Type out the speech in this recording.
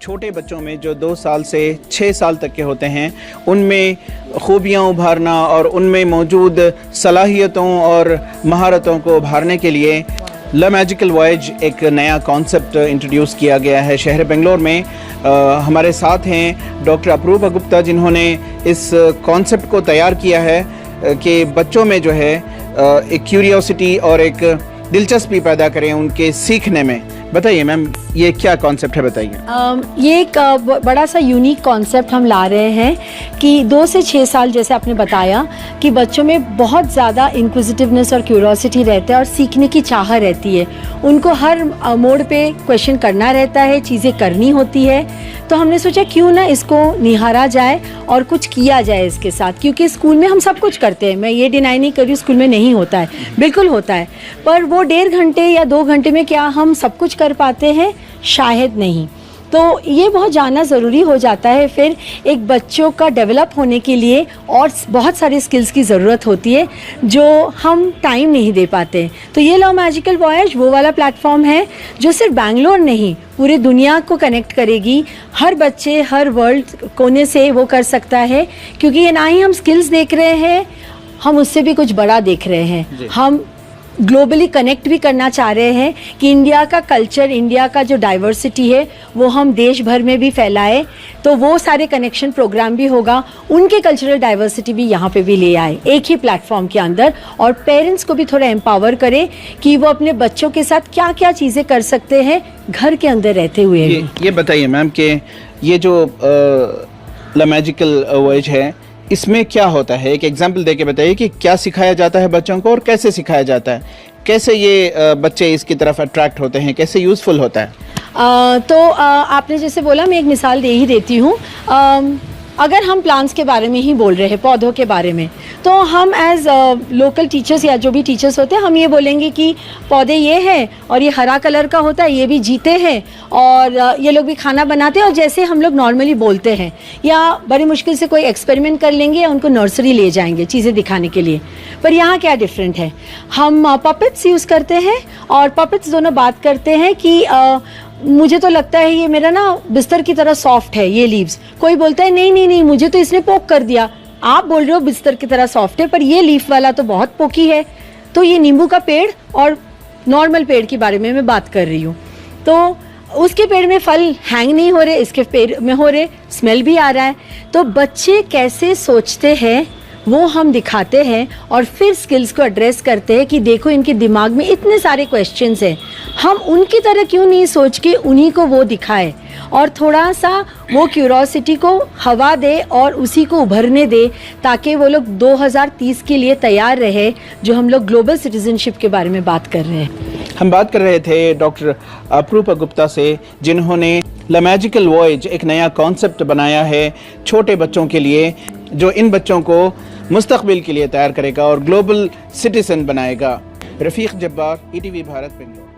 छोटे बच्चों में जो 2 साल से 6 साल तक के होते हैं उनमें खूबियाँ उभारना और उनमें मौजूद सलाहियतों और महारतों को उभारने के लिए ला मैजिकल वॉयज एक नया कॉन्सेप्ट इंट्रोड्यूस किया गया है शहर बेंगलोर में। हमारे साथ हैं डॉक्टर अपूर्वा गुप्ता जिन्होंने इस कॉन्सेप्ट को तैयार किया है कि बच्चों में जो है एक क्यूरियोसिटी और एक दिलचस्पी पैदा करें उनके सीखने में। बताइए मैम, ये क्या कॉन्सेप्ट है, बताइए। ये एक बड़ा सा यूनिक कॉन्सेप्ट हम ला रहे हैं कि 2 से 6 साल, जैसे आपने बताया, कि बच्चों में बहुत ज़्यादा इंक्विजिटिवनेस और क्यूरोसिटी रहता है और सीखने की चाह रहती है। उनको हर मोड़ पे क्वेश्चन करना रहता है, चीज़ें करनी होती है। तो हमने सोचा क्यों ना इसको निहारा जाए और कुछ किया जाए इसके साथ, क्योंकि स्कूल में हम सब कुछ करते हैं। मैं ये डिनाई नहीं कर रही स्कूल में नहीं होता है, बिल्कुल होता है, पर वो 1.5 घंटे या 2 घंटे में क्या हम सब कुछ कर पाते हैं? शायद नहीं। तो ये बहुत जानना ज़रूरी हो जाता है। फिर एक बच्चों का डेवलप होने के लिए और बहुत सारे स्किल्स की ज़रूरत होती है जो हम टाइम नहीं दे पाते। तो ये ला मैजिकल वॉयज वो वाला प्लेटफॉर्म है जो सिर्फ बैंगलोर नहीं, पूरी दुनिया को कनेक्ट करेगी। हर बच्चे हर वर्ल्ड कोने से वो कर सकता है, क्योंकि ये ना ही हम स्किल्स देख रहे हैं, हम उससे भी कुछ बड़ा देख रहे हैं। हम ग्लोबली कनेक्ट भी करना चाह रहे हैं कि इंडिया का कल्चर, इंडिया का जो डाइवर्सिटी है वो हम देश भर में भी फैलाए। तो वो सारे कनेक्शन प्रोग्राम भी होगा, उनके कल्चरल डाइवर्सिटी भी यहाँ पे भी ले आए एक ही प्लेटफॉर्म के अंदर, और पेरेंट्स को भी थोड़ा एम्पावर करें कि वो अपने बच्चों के साथ क्या क्या चीज़ें कर सकते हैं घर के अंदर रहते हुए। ये बताइए मैम कि ये जो ला मैजिकल वॉयज है इसमें क्या होता है? एक एग्जाम्पल देके बताइए कि क्या सिखाया जाता है बच्चों को और कैसे सिखाया जाता है, कैसे ये बच्चे इसकी तरफ अट्रैक्ट होते हैं, कैसे यूज़फुल होता है? आपने जैसे बोला, मैं एक मिसाल दे ही देती हूँ। अगर हम प्लांट्स के बारे में ही बोल रहे हैं, पौधों के बारे में, तो हम एज लोकल टीचर्स या जो भी टीचर्स होते हैं, हम ये बोलेंगे कि पौधे ये हैं और ये हरा कलर का होता है, ये भी जीते हैं और ये लोग भी खाना बनाते हैं, और जैसे हम लोग नॉर्मली बोलते हैं, या बड़ी मुश्किल से कोई एक्सपेरिमेंट कर लेंगे या उनको नर्सरी ले जाएंगे चीज़ें दिखाने के लिए। पर यहाँ क्या डिफरेंट है, हम पपेट्स यूज़ करते हैं और पपेट्स दोनों बात करते हैं कि मुझे तो लगता है ये मेरा ना बिस्तर की तरह सॉफ्ट है ये लीव्स। कोई बोलता है नहीं नहीं नहीं, मुझे तो इसने पोक कर दिया। आप बोल रहे हो बिस्तर की तरह सॉफ्ट है, पर ये लीफ वाला तो बहुत पोकी है। तो ये नींबू का पेड़ और नॉर्मल पेड़ के बारे में मैं बात कर रही हूँ। तो उसके पेड़ में फल हैंग नहीं हो रहे, इसके पेड़ में हो रहे, स्मेल भी आ रहा है। तो बच्चे कैसे सोचते हैं वो हम दिखाते हैं और फिर स्किल्स को एड्रेस करते हैं कि देखो इनके दिमाग में इतने सारे क्वेश्चंस हैं, हम उनकी तरह क्यों नहीं सोच के उन्हीं को वो दिखाए और थोड़ा सा वो क्यूरोसिटी को हवा दे और उसी को उभरने दे, ताकि वो लोग 2030 के लिए तैयार रहे, जो हम लोग ग्लोबल सिटीजनशिप के बारे में बात कर रहे हैं। हम बात कर रहे थे डॉक्टर अपूर्वा गुप्ता से, जिन्होंने ला मैजिकल वॉयज एक नया कॉन्सेप्ट बनाया है छोटे बच्चों के लिए, जो इन बच्चों को मुस्तकबिल के लिए तैयार करेगा और ग्लोबल सिटीजन बनाएगा। रफ़ीक जब्बार, ETV भारत, बेंगलोर।